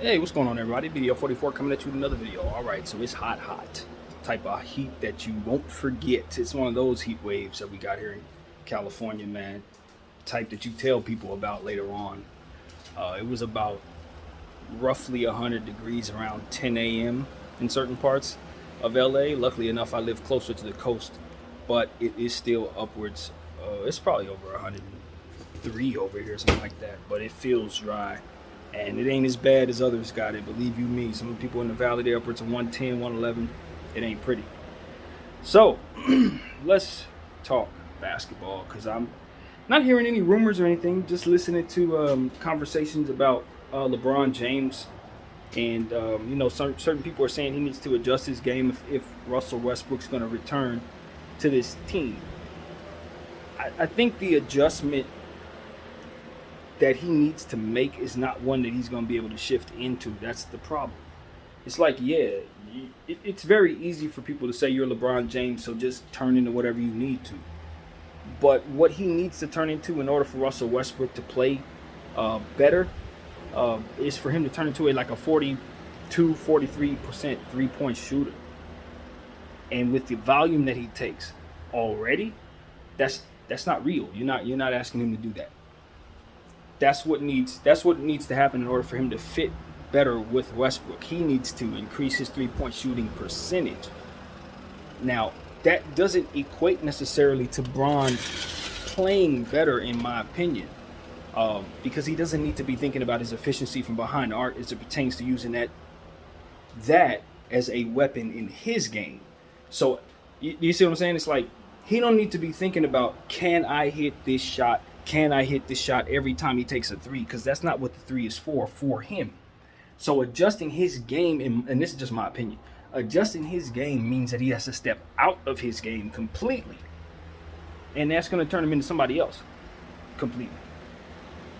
Hey, what's going on, everybody? Video 44 coming at you with another video. All right, so it's hot type of heat that you won't forget. It's one of those heat waves that we got here in California, man. Type that you tell people about later on. It was about roughly 100 degrees around 10 a.m. in certain parts of LA. Luckily enough, I live closer to the coast, but it is still upwards. It's probably over 103 over here, something like that, but it feels dry. And it ain't as bad as others got it, believe you me. Some people in the valley, they're upwards of 110, 111. It ain't pretty. So, let's talk basketball, because I'm not hearing any rumors or anything, just listening to conversations about LeBron James. And, certain people are saying he needs to adjust his game if Russell Westbrook's going to return to this team. I think the adjustment that he needs to make is not one that he's going to be able to shift into. That's the problem. It's like, it's very easy for people to say you're LeBron James, so just turn into whatever you need to. But what he needs to turn into in order for Russell Westbrook to play better is for him to turn into a 42, 43% three-point shooter. And with the volume that he takes already, that's not real. You're not asking him to do that. That's what needs to happen in order for him to fit better with Westbrook. He needs to increase his three-point shooting percentage. Now, that doesn't equate necessarily to Bron playing better, in my opinion, because he doesn't need to be thinking about his efficiency from behind the arc as it pertains to using that as a weapon in his game. So, you see what I'm saying? It's like he don't need to be thinking about, can I hit this shot? Can I hit this shot every time he takes a three? Because that's not what the three is for him. So adjusting his game, and this is just my opinion, adjusting his game means that he has to step out of his game completely. And that's going to turn him into somebody else completely.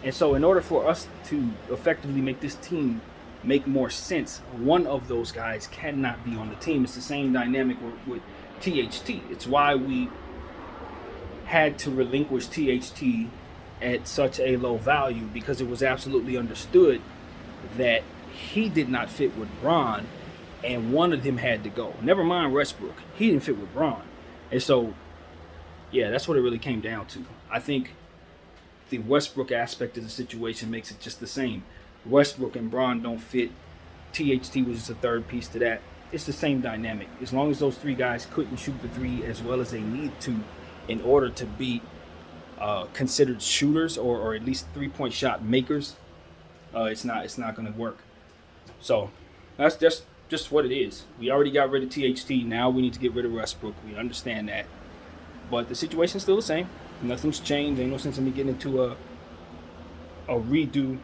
And so in order for us to effectively make this team make more sense, one of those guys cannot be on the team. It's the same dynamic with THT. It's why we had to relinquish THT at such a low value, because it was absolutely understood that he did not fit with Bron, and one of them had to go. Never mind Westbrook. He didn't fit with Bron. And so, that's what it really came down to. I think the Westbrook aspect of the situation makes it just the same. Westbrook and Bron don't fit. THT was just a third piece to that. It's the same dynamic. As long as those three guys couldn't shoot the three as well as they need to in order to be considered shooters or at least three-point shot makers, it's not going to work. So that's just what it is. We already got rid of THT. Now we need to get rid of Westbrook. We understand that, but the situation's still the same. Nothing's changed. Ain't no sense in me getting into a redo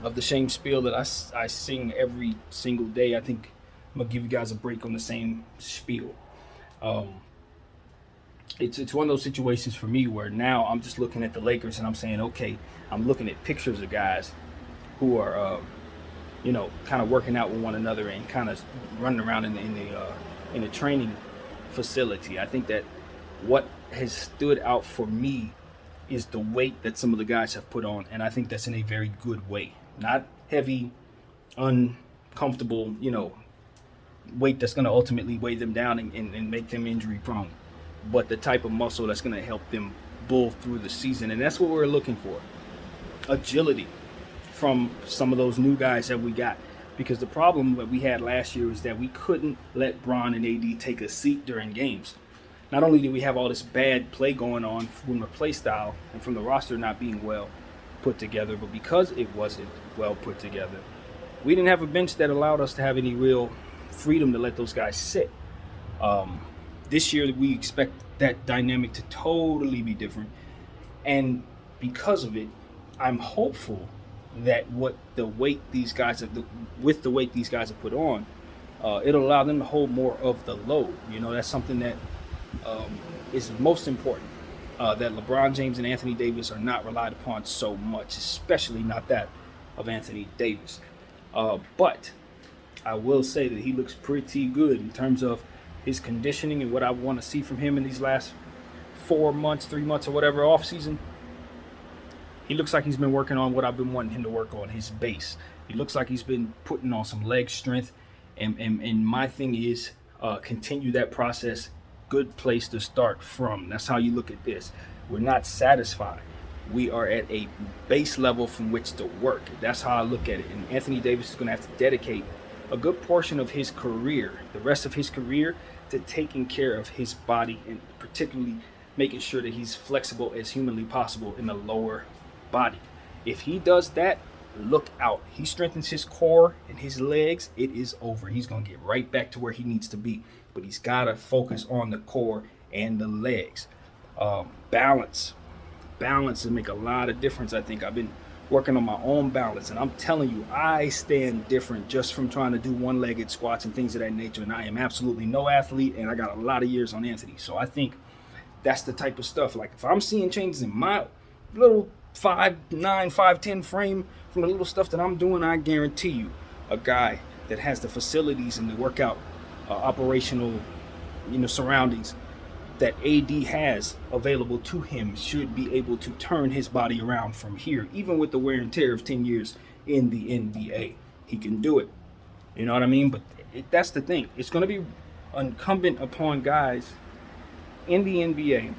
of the same spiel that I sing every single day. I think I'm gonna give you guys a break on the same spiel. It's one of those situations for me where now I'm just looking at the Lakers and I'm saying, okay, I'm looking at pictures of guys who are, kind of working out with one another and kind of running around in the training facility. I think that what has stood out for me is the weight that some of the guys have put on, and I think that's in a very good way. Not heavy, uncomfortable, weight that's going to ultimately weigh them down and make them injury prone, but the type of muscle that's going to help them bull through the season. And that's what we're looking for. Agility from some of those new guys that we got. Because the problem that we had last year is that we couldn't let Bron and AD take a seat during games. Not only did we have all this bad play going on from the play style and from the roster not being well put together, but because it wasn't well put together, we didn't have a bench that allowed us to have any real freedom to let those guys sit. This year, we expect that dynamic to totally be different. And because of it, I'm hopeful that with the weight these guys have put on, it'll allow them to hold more of the load. That's something that is most important. That LeBron James and Anthony Davis are not relied upon so much, especially not that of Anthony Davis. But I will say that he looks pretty good in terms of his conditioning and what I want to see from him in these last 4 months, 3 months, or whatever off season. He looks like he's been working on what I've been wanting him to work on, his base. He looks like he's been putting on some leg strength. And my thing is, continue that process. Good place to start from. That's how you look at this. We're not satisfied. We are at a base level from which to work. That's how I look at it. And Anthony Davis is going to have to dedicate a good portion of his career, the rest of his career, to taking care of his body and particularly making sure that he's flexible as humanly possible in the lower body. If he does that, look out. He strengthens his core and his legs, it is over. He's going to get right back to where he needs to be. But he's got to focus on the core and the legs. Balance will make a lot of difference. I think I've been working on my own balance, and I'm telling you, I stand different just from trying to do one-legged squats and things of that nature. And I am absolutely no athlete, and I got a lot of years on Anthony. So I think that's the type of stuff. Like if I'm seeing changes in my little 5'9", 5'10" frame from the little stuff that I'm doing, I guarantee you a guy that has the facilities and the workout operational surroundings that AD has available to him should be able to turn his body around from here, even with the wear and tear of 10 years in the NBA. He can do it. You know what I mean? But that's the thing. It's going to be incumbent upon guys in the NBA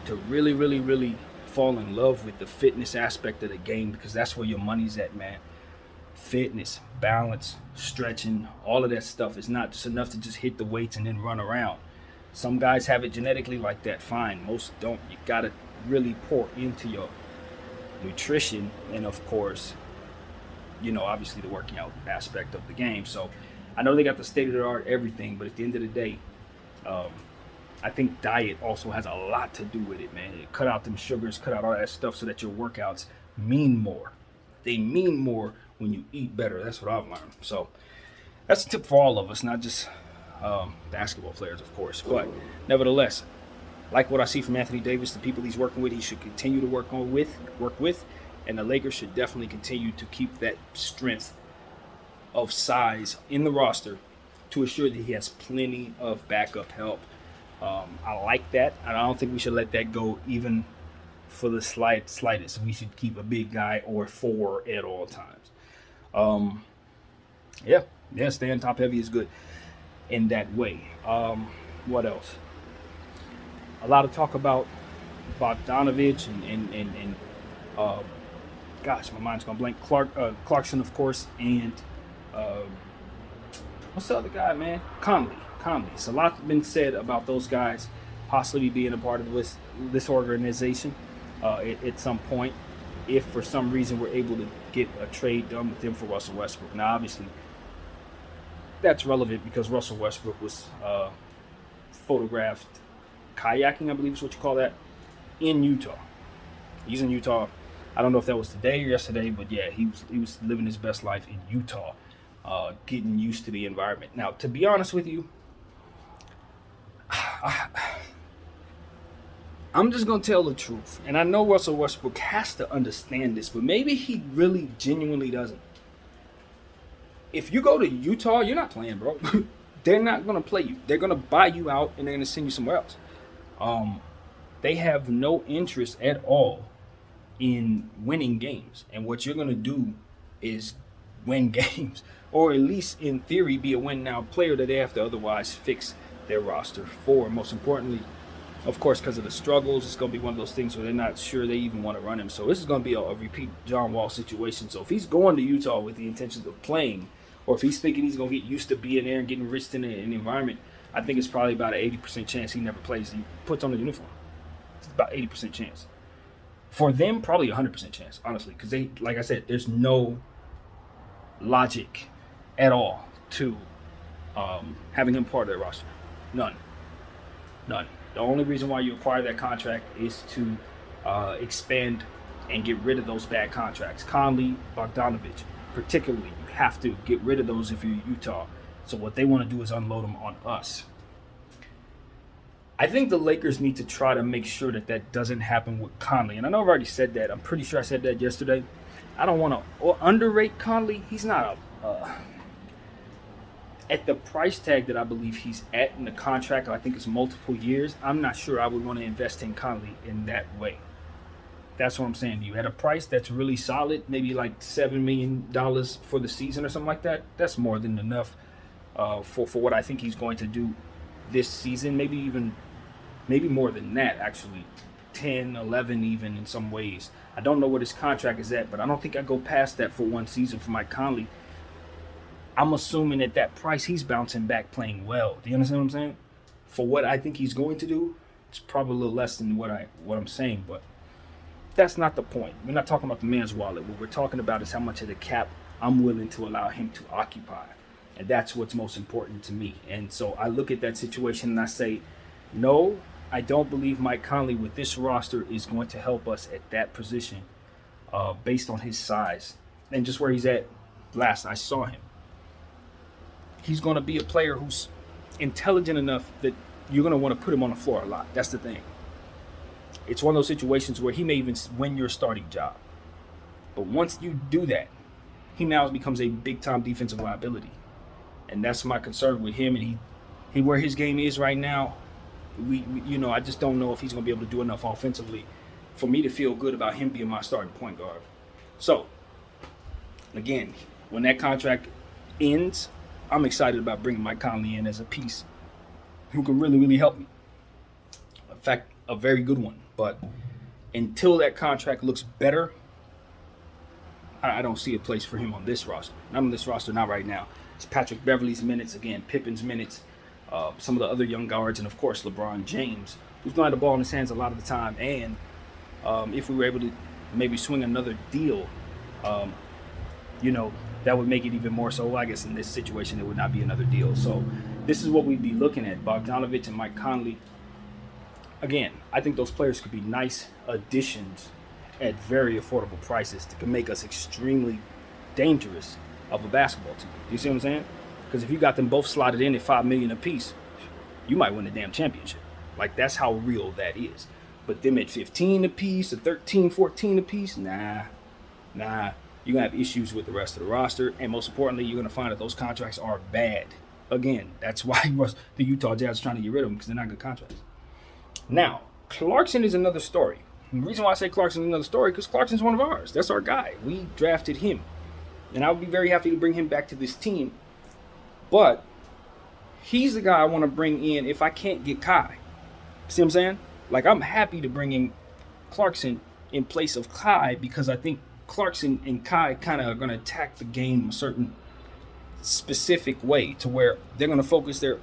to really, really, really fall in love with the fitness aspect of the game, because that's where your money's at, man. Fitness, balance, stretching, all of that stuff is not just enough to just hit the weights and then run around. Some guys have it genetically like that, fine. Most don't. You got to really pour into your nutrition and, of course, obviously the working out aspect of the game. So I know they got the state-of-the-art everything, but at the end of the day, I think diet also has a lot to do with it, man. Cut out them sugars, cut out all that stuff so that your workouts mean more. They mean more when you eat better. That's what I've learned. So that's a tip for all of us, not just basketball players, of course. But nevertheless, like what I see from Anthony Davis, the people he's working with, he should continue to work with, and the Lakers should definitely continue to keep that strength of size in the roster to assure that he has plenty of backup help. I like that. I don't think we should let that go even for the slightest. We should keep a big guy or four at all times. Staying top heavy is good in that way. What else? A lot of talk about Bogdanovich and gosh, my mind's gonna blank. Clarkson, of course, and what's the other guy, man? Conley. It's a lot been said about those guys possibly being a part of this organization at some point, if for some reason we're able to get a trade done with them for Russell Westbrook. Now, obviously, that's relevant because Russell Westbrook was photographed kayaking, I believe is what you call that, in Utah. He's in Utah. I don't know if that was today or yesterday, but yeah, he was living his best life in Utah, getting used to the environment. Now, to be honest with you, I'm just going to tell the truth. And I know Russell Westbrook has to understand this, but maybe he really genuinely doesn't. If you go to Utah, you're not playing, bro. They're not going to play you. They're going to buy you out and they're going to send you somewhere else. They have no interest at all in winning games. And what you're going to do is win games, or at least in theory be a win now player that they have to otherwise fix their roster for. Most importantly, of course, because of the struggles, it's going to be one of those things where they're not sure they even want to run him. So this is going to be a repeat John Wall situation. So if he's going to Utah with the intentions of playing, or if he's thinking he's going to get used to being there and getting rich in the environment, I think it's probably about an 80% chance he never plays. He puts on the uniform. It's about 80% chance. For them, probably 100% chance, honestly, because they, like I said, there's no logic at all to having him part of their roster. None. The only reason why you acquire that contract is to expand and get rid of those bad contracts. Conley, Bogdanovich, particularly, you have to get rid of those if you're Utah. So what they want to do is unload them on us. I think the Lakers need to try to make sure that that doesn't happen with Conley. And I know I've already said that. I'm pretty sure I said that yesterday. I don't want to underrate Conley. He's not at the price tag that I believe he's at in the contract. I think it's multiple years. I'm not sure I would want to invest in Conley in that way. That's what I'm saying to you. At a price that's really solid, maybe like $7 million for the season or something like that, that's more than enough for what I think he's going to do this season. Maybe more than that, actually. 10, 11 even in some ways. I don't know what his contract is at, but I don't think I go past that for one season for Mike Conley. I'm assuming at that price he's bouncing back playing well. Do you understand what I'm saying? For what I think he's going to do, it's probably a little less than what I'm saying, but that's not the point. We're not talking about the man's wallet. What we're talking about is how much of the cap I'm willing to allow him to occupy. And that's what's most important to me. And so I look at that situation and I say, no, I don't believe Mike Conley with this roster is going to help us at that position based on his size and just where he's at last I saw him. He's going to be a player who's intelligent enough that you're going to want to put him on the floor a lot. That's the thing. It's one of those situations where he may even win your starting job. But once you do that, he now becomes a big-time defensive liability. And that's my concern with him. And he where his game is right now, we I just don't know if he's going to be able to do enough offensively for me to feel good about him being my starting point guard. So, again, when that contract ends, I'm excited about bringing Mike Conley in as a piece who can really, really help me. In fact, a very good one. But until that contract looks better, I don't see a place for him on this roster. Not on this roster, not right now. It's Patrick Beverley's minutes, again, Pippen's minutes, some of the other young guards, and of course LeBron James, who's going to have the ball in his hands a lot of the time. And if we were able to maybe swing another deal, that would make it even more so. I guess in this situation, it would not be another deal. So this is what we'd be looking at, Bogdanovich and Mike Conley. Again, I think those players could be nice additions at very affordable prices that can make us extremely dangerous of a basketball team. You see what I'm saying? Because if you got them both slotted in at $5 million apiece, you might win the damn championship. Like, that's how real that is. But them at 15 apiece, or 13, 14 apiece, nah. You're going to have issues with the rest of the roster. And most importantly, you're going to find that those contracts are bad. Again, that's why the Utah Jazz are trying to get rid of them, because they're not good contracts. Now, Clarkson is another story. And the reason why I say Clarkson is another story, because Clarkson's one of ours. That's our guy. We drafted him. And I would be very happy to bring him back to this team. But he's the guy I want to bring in if I can't get Kai. See what I'm saying? Like, I'm happy to bring in Clarkson in place of Kai, because I think Clarkson and Kai kind of are going to attack the game a certain specific way to where they're going to focus their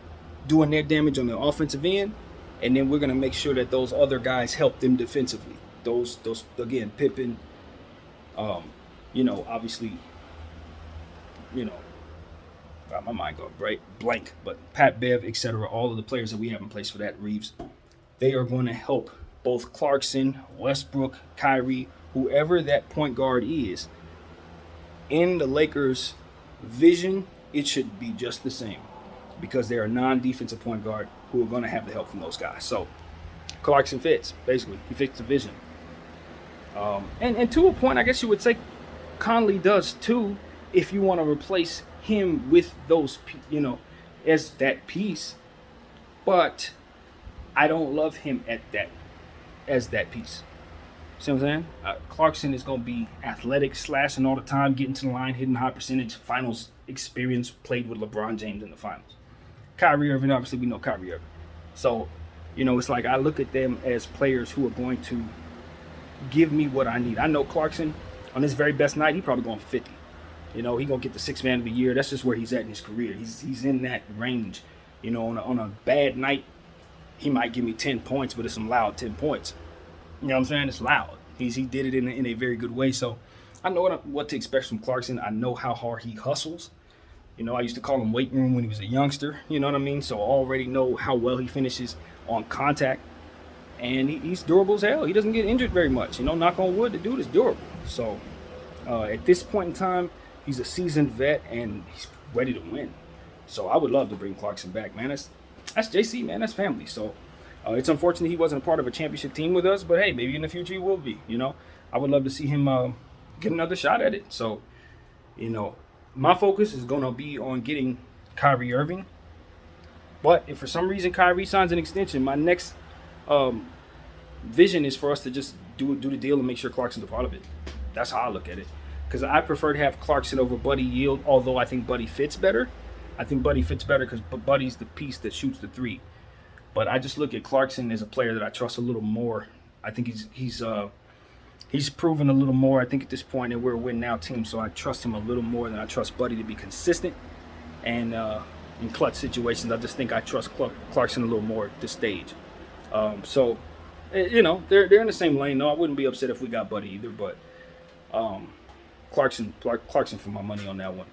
doing their damage on the offensive end, and then we're going to make sure that those other guys help them defensively. Those again, Pippen, obviously, got my mind going blank, but Pat Bev, etc., all of the players that we have in place for that, Reeves, they are going to help both Clarkson, Westbrook, Kyrie, whoever that point guard is. In the Lakers' vision, it should be just the same, because they're a non-defensive point guard who are going to have the help from those guys. So Clarkson fits, basically. He fits the vision. And to a point, I guess you would say Conley does too, if you want to replace him with those, as that piece. But I don't love him as that piece. See what I'm saying? Clarkson is going to be athletic, slashing all the time, getting to the line, hitting high percentage, finals experience, played with LeBron James in the finals. Kyrie Irving, obviously we know Kyrie Irving. So, it's like I look at them as players who are going to give me what I need. I know Clarkson, on his very best night, he probably going 50. He going to get the sixth man of the year. That's just where he's at in his career. He's in that range. On a bad night, he might give me 10 points, but it's some loud 10 points. You know what I'm saying? It's loud. He did it in a very good way. So I know what to expect from Clarkson. I know how hard he hustles. I used to call him weight room when he was a youngster. You know what I mean? So I already know how well he finishes on contact. And he's durable as hell. He doesn't get injured very much. Knock on wood, the dude is durable. So at this point in time, he's a seasoned vet and he's ready to win. So I would love to bring Clarkson back, man. That's JC, man. That's family. So it's unfortunate he wasn't a part of a championship team with us, but hey, maybe in the future he will be. I would love to see him get another shot at it. So, my focus is going to be on getting Kyrie Irving. But if for some reason Kyrie signs an extension, my next vision is for us to just do the deal and make sure Clarkson's a part of it. That's how I look at it. Because I prefer to have Clarkson over Buddy Hield, although I think Buddy fits better. I think Buddy fits better because Buddy's the piece that shoots the three. But I just look at Clarkson as a player that I trust a little more. I think he's proven a little more. I think at this point that we're a win now team, so I trust him a little more than I trust Buddy to be consistent. And in clutch situations, I just think I trust Clarkson a little more at this stage. So, you know, they're in the same lane. No, I wouldn't be upset if we got Buddy either, but Clarkson for my money on that one.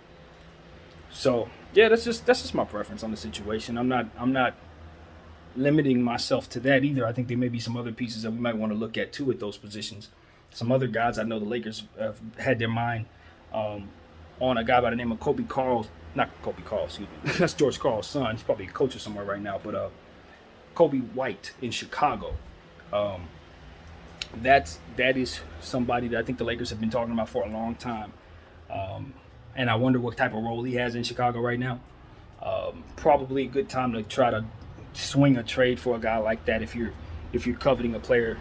So yeah, that's just my preference on the situation. I'm not limiting myself to that either. I think there may be some other pieces that we might want to look at too at those positions. Some other guys I know the Lakers have had their mind on a guy by the name of Kobe Carl. Not Kobe Carl, excuse me. That's George Carl's son. He's probably a coach or somewhere right now. But Kobe White in Chicago. That is somebody that I think the Lakers have been talking about for a long time. And I wonder what type of role he has in Chicago right now. Probably a good time to try to swing a trade for a guy like that if you're coveting a player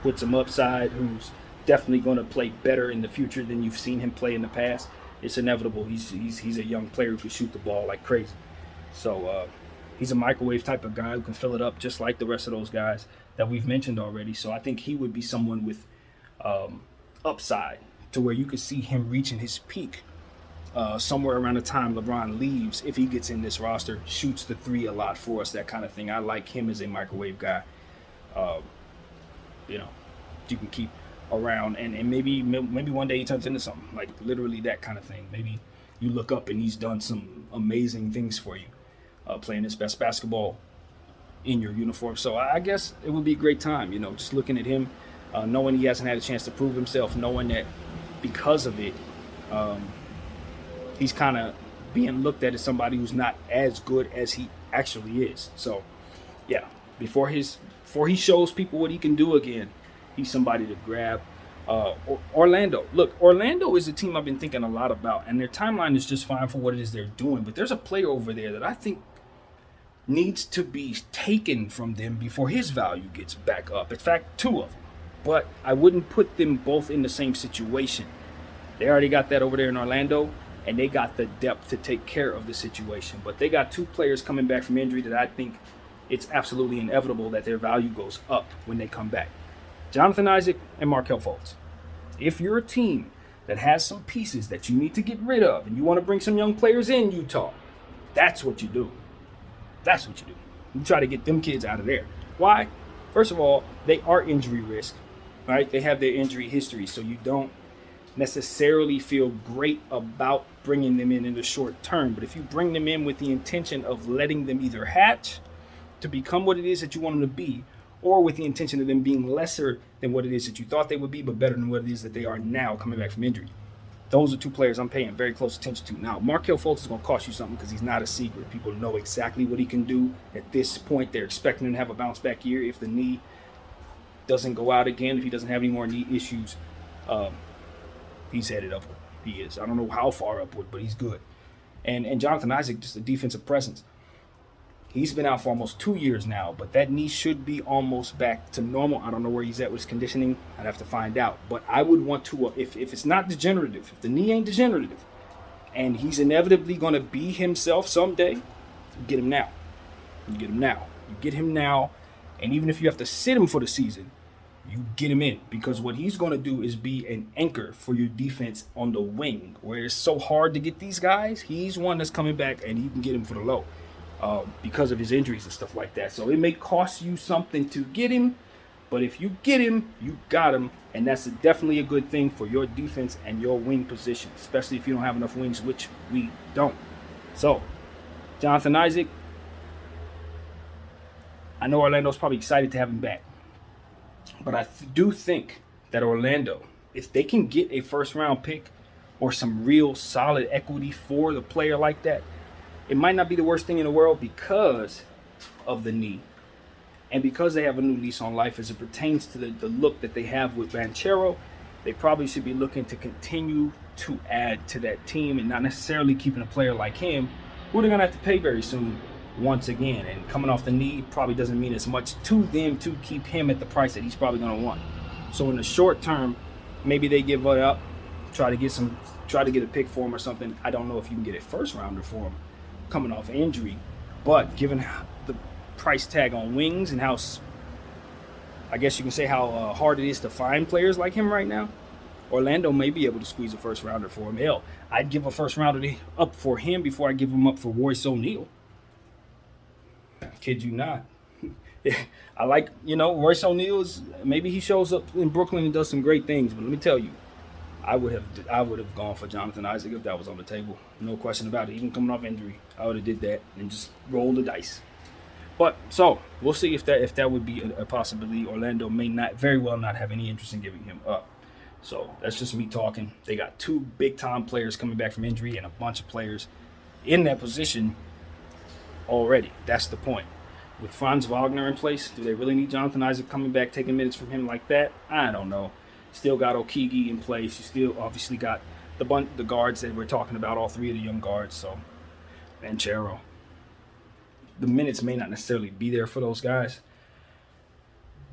with some upside who's definitely going to play better in the future than you've seen him play in the past. It's inevitable. He's a young player who can shoot the ball like crazy. So he's a microwave type of guy who can fill it up just like the rest of those guys that we've mentioned already. So I think he would be someone with upside to where you could see him reaching his peak somewhere around the time LeBron leaves. If he gets in this roster, shoots the three a lot for us, that kind of thing. I like him as a microwave guy. You can keep around and maybe one day he turns into something like literally that kind of thing. Maybe you look up and he's done some amazing things for you, playing his best basketball in your uniform. So I guess it would be a great time, just looking at him, knowing he hasn't had a chance to prove himself, knowing that because of it, he's kind of being looked at as somebody who's not as good as he actually is. So yeah, before he shows people what he can do again, he's somebody to grab. Orlando. Look, Orlando is a team I've been thinking a lot about, and their timeline is just fine for what it is they're doing. But there's a player over there that I think needs to be taken from them before his value gets back up. In fact, two of them. But I wouldn't put them both in the same situation. They already got that over there in Orlando, and they got the depth to take care of the situation. But they got two players coming back from injury that I think it's absolutely inevitable that their value goes up when they come back. Jonathan Isaac and Markelle Fultz. If you're a team that has some pieces that you need to get rid of and you want to bring some young players in Utah, that's what you do. That's what you do. You try to get them kids out of there. Why? First of all, they are injury risk, right? They have their injury history, so you don't necessarily feel great about bringing them in the short term. But if you bring them in with the intention of letting them either hatch to become what it is that you want them to be, or with the intention of them being lesser than what it is that you thought they would be, but better than what it is that they are now coming back from injury. Those are two players I'm paying very close attention to. Now, Markelle Fultz is going to cost you something because he's not a secret. People know exactly what he can do. At this point, they're expecting him to have a bounce-back year. If the knee doesn't go out again, if he doesn't have any more knee issues, he's headed upward. He is. I don't know how far upward, but he's good. And Jonathan Isaac, just a defensive presence. He's been out for almost 2 years now, but that knee should be almost back to normal. I don't know where he's at with his conditioning. I'd have to find out. But I would want to, if it's not degenerative, if the knee ain't degenerative, and he's inevitably going to be himself someday, get him now. You get him now. You get him now, and even if you have to sit him for the season, you get him in. Because what he's going to do is be an anchor for your defense on the wing, where it's so hard to get these guys. He's one that's coming back, and you can get him for the low. Because of his injuries and stuff like that. So it may cost you something to get him, but if you get him, you got him, and that's definitely a good thing for your defense and your wing position, especially if you don't have enough wings, which we don't. So, Jonathan Isaac, I know Orlando's probably excited to have him back, but I do think that Orlando, if they can get a first-round pick or some real solid equity for the player like that, it might not be the worst thing in the world because of the knee and because they have a new lease on life as it pertains to the look that they have with Banchero. They probably should be looking to continue to add to that team and not necessarily keeping a player like him who they're going to have to pay very soon once again. And coming off the knee probably doesn't mean as much to them to keep him at the price that he's probably going to want. So in the short term, maybe they give it up, try to get a pick for him or something. I don't know if you can get a first rounder for him coming off injury, but given the price tag on wings and how, I guess you can say, how hard it is to find players like him right now, Orlando may be able to squeeze a first rounder for him. Hell, I'd give a first rounder up for him before I give him up for Royce O'Neal. Kid you not. I like, Royce O'Neal is, maybe he shows up in Brooklyn and does some great things, but let me tell you, I would have gone for Jonathan Isaac if that was on the table. No question about it. Even coming off injury, I would have did that and just rolled the dice. But so we'll see if that would be a possibility. Orlando may very well not have any interest in giving him up. So that's just me talking. They got 2 big-time players coming back from injury and a bunch of players in that position already. That's the point. With Franz Wagner in place, do they really need Jonathan Isaac coming back, taking minutes from him like that? I don't know. Still got Okeke in place. You still obviously got the guards that we're talking about, all 3 of the young guards. So, Banchero. The minutes may not necessarily be there for those guys.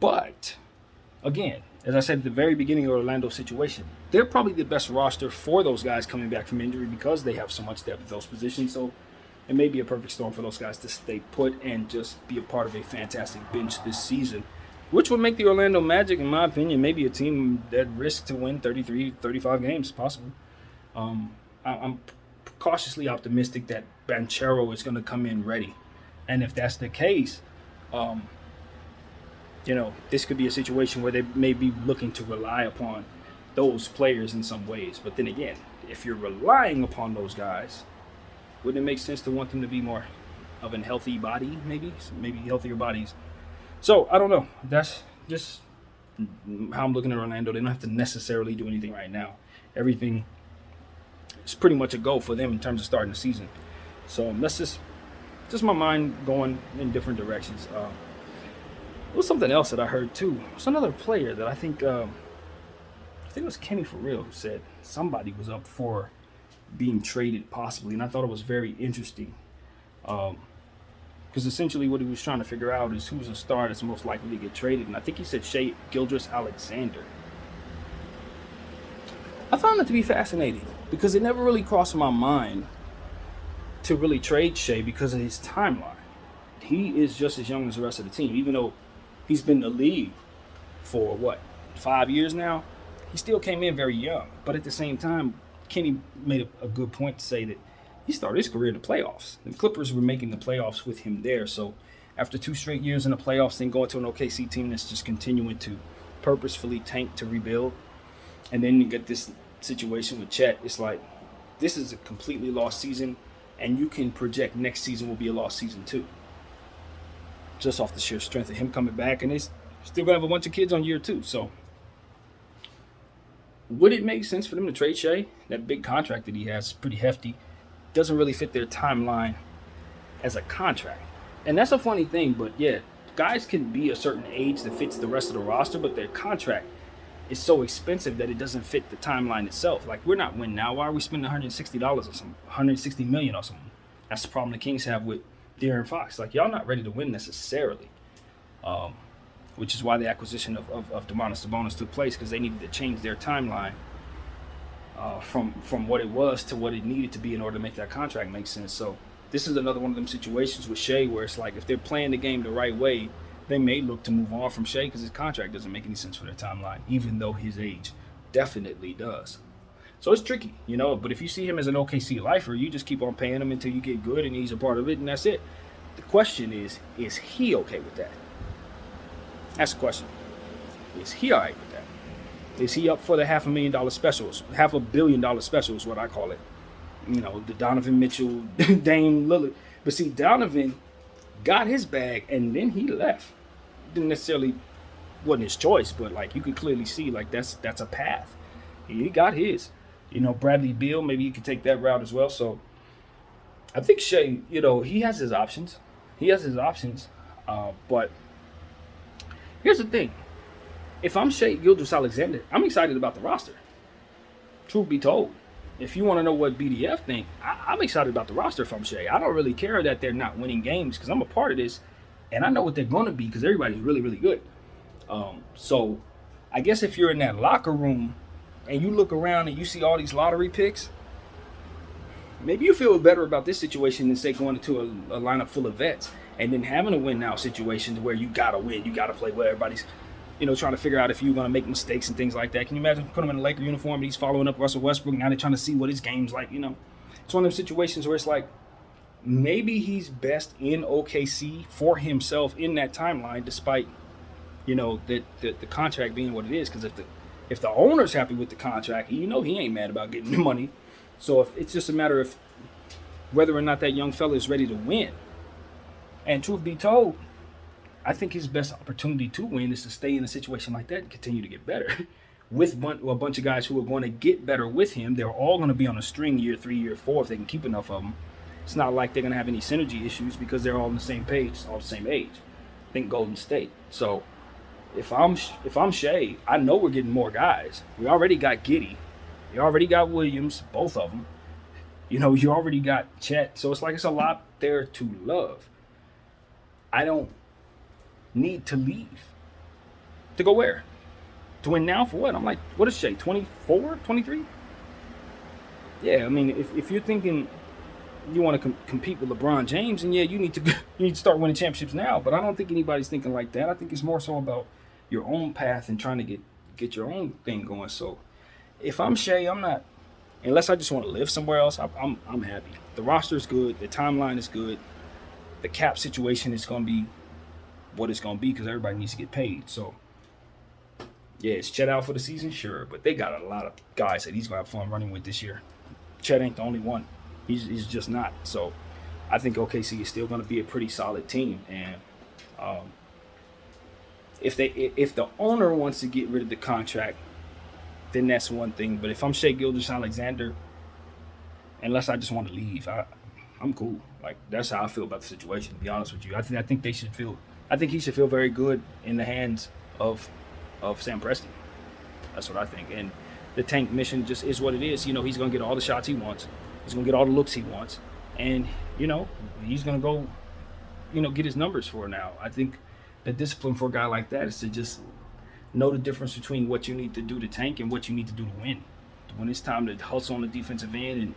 But, again, as I said at the very beginning of Orlando's situation, they're probably the best roster for those guys coming back from injury because they have so much depth at those positions. So, it may be a perfect storm for those guys to stay put and just be a part of a fantastic bench this season, which would make the Orlando Magic, in my opinion, maybe a team that risks to win 33, 35 games, possibly. I'm cautiously optimistic that Banchero is going to come in ready. And if that's the case, this could be a situation where they may be looking to rely upon those players in some ways. But then again, if you're relying upon those guys, wouldn't it make sense to want them to be more of a healthy body, maybe healthier bodies? So, I don't know. That's just how I'm looking at Orlando. They don't have to necessarily do anything right now. Everything is pretty much a go for them in terms of starting the season. So, that's just my mind going in different directions. There was something else that I heard, too. It's another player that I think it was Kenny for real who said somebody was up for being traded possibly, and I thought it was very interesting. Because essentially what he was trying to figure out is who's a star that's most likely to get traded. And I think he said Shai Gilgeous-Alexander. I found that to be fascinating because it never really crossed my mind to really trade Shai because of his timeline. He is just as young as the rest of the team. Even though he's been in the league for, 5 years now, he still came in very young. But at the same time, Kenny made a good point to say that he started his career in the playoffs. The Clippers were making the playoffs with him there. So after 2 straight years in the playoffs, then going to an OKC team that's just continuing to purposefully tank to rebuild, and then you get this situation with Chet, it's like this is a completely lost season, and you can project next season will be a lost season too. Just off the sheer strength of him coming back, and they still going to have a bunch of kids on year 2. So would it make sense for them to trade Shai? That big contract that he has is pretty hefty. Doesn't really fit their timeline as a contract. And that's a funny thing, but yeah, guys can be a certain age that fits the rest of the roster, but their contract is so expensive that it doesn't fit the timeline itself. Like, we're not winning now. Why are we spending $160 or something? $160 million or something? That's the problem the Kings have with De'Aaron Fox. Like, y'all not ready to win necessarily. Which is why the acquisition of Domantas Sabonis took place, because they needed to change their timeline from what it was to what it needed to be in order to make that contract make sense. So this is another one of them situations with Shai where it's like if they're playing the game the right way, they may look to move on from Shai because his contract doesn't make any sense for their timeline, even though his age definitely does. So it's tricky, but if you see him as an OKC lifer, you just keep on paying him until you get good and he's a part of it, and that's it. The question is he okay with that? That's the question. Is he all right with that? Is he up for the $500,000 specials? $500 million special is what I call it. The Donovan Mitchell, Dame Lillard. But see, Donovan got his bag and then he left. Didn't necessarily, wasn't his choice, but like you could clearly see like that's a path. He got his. Bradley Beal, maybe he could take that route as well. So I think Shai, he has his options. But here's the thing. If I'm Shai Gilgeous-Alexander, I'm excited about the roster. Truth be told. if you want to know what BDF think, I'm excited about the roster if I'm Shea. I don't really care that they're not winning games because I'm a part of this, and I know what they're going to be because everybody's really, really good. So I guess if you're in that locker room and you look around and you see all these lottery picks, maybe you feel better about this situation than, say, going into a lineup full of vets and then having a win now situation where you got to win. You got to play where everybody's, trying to figure out if you're going to make mistakes and things like that. Can you imagine putting him in a Laker uniform and he's following up Russell Westbrook? Now they're trying to see what his game's like, It's one of those situations where it's like maybe he's best in OKC for himself in that timeline despite, the contract being what it is. Because if the owner's happy with the contract, he ain't mad about getting the money. So if it's just a matter of whether or not that young fella is ready to win. And truth be told, I think his best opportunity to win is to stay in a situation like that and continue to get better. With a bunch of guys who are going to get better with him, they're all going to be on a string year 3, year 4 if they can keep enough of them. It's not like they're going to have any synergy issues because they're all on the same page, all the same age. Think Golden State. So if I'm Shea, I know we're getting more guys. We already got Giddey. You already got Williams, both of them. You already got Chet. So it's a lot there to love. I don't need to leave. To go where? To win now for what? I'm like, what is Shea, 24, 23? Yeah, I mean, if you're thinking you want to compete with LeBron James, and yeah, you need to start winning championships now. But I don't think anybody's thinking like that. I think it's more so about your own path and trying to get your own thing going. So if I'm Shea, I'm not, unless I just want to live somewhere else, I'm happy. The roster's good. The timeline is good. The cap situation is going to be what it's going to be because everybody needs to get paid. So, yeah, is Chet out for the season? Sure. But they got a lot of guys that he's going to have fun running with this year. Chet ain't the only one. He's just not. So, I think OKC is still going to be a pretty solid team. And if the owner wants to get rid of the contract, then that's one thing. But if I'm Shea Gilgeous-Alexander, unless I just want to leave, I'm cool. Like, that's how I feel about the situation, to be honest with you. I think he should feel very good in the hands of Sam Presti. That's what I think. And the tank mission just is what it is. He's going to get all the shots he wants. He's going to get all the looks he wants. And, he's going to go, get his numbers for now. I think the discipline for a guy like that is to just know the difference between what you need to do to tank and what you need to do to win. When it's time to hustle on the defensive end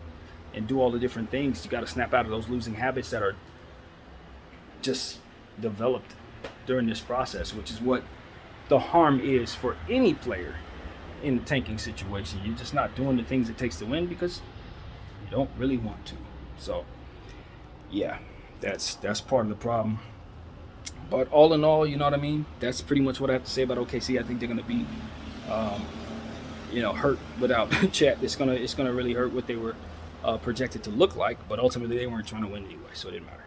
and do all the different things, you got to snap out of those losing habits that are just developed during this process, which is what the harm is for any player in the tanking situation. You're just not doing the things it takes to win because you don't really want to. So, yeah, that's part of the problem. But all in all, you know what I mean? That's pretty much what I have to say about OKC. I think they're going to be, hurt without Chet. It's gonna really hurt what they were projected to look like. But ultimately, they weren't trying to win anyway, so it didn't matter.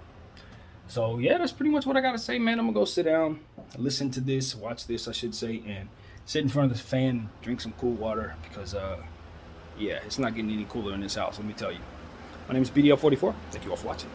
So yeah, that's pretty much what I got to say, man. I'm gonna go sit down, listen to this, watch this, I should say, and sit in front of the fan, drink some cool water because, it's not getting any cooler in this house. Let me tell you. My name is BDL44. Thank you all for watching.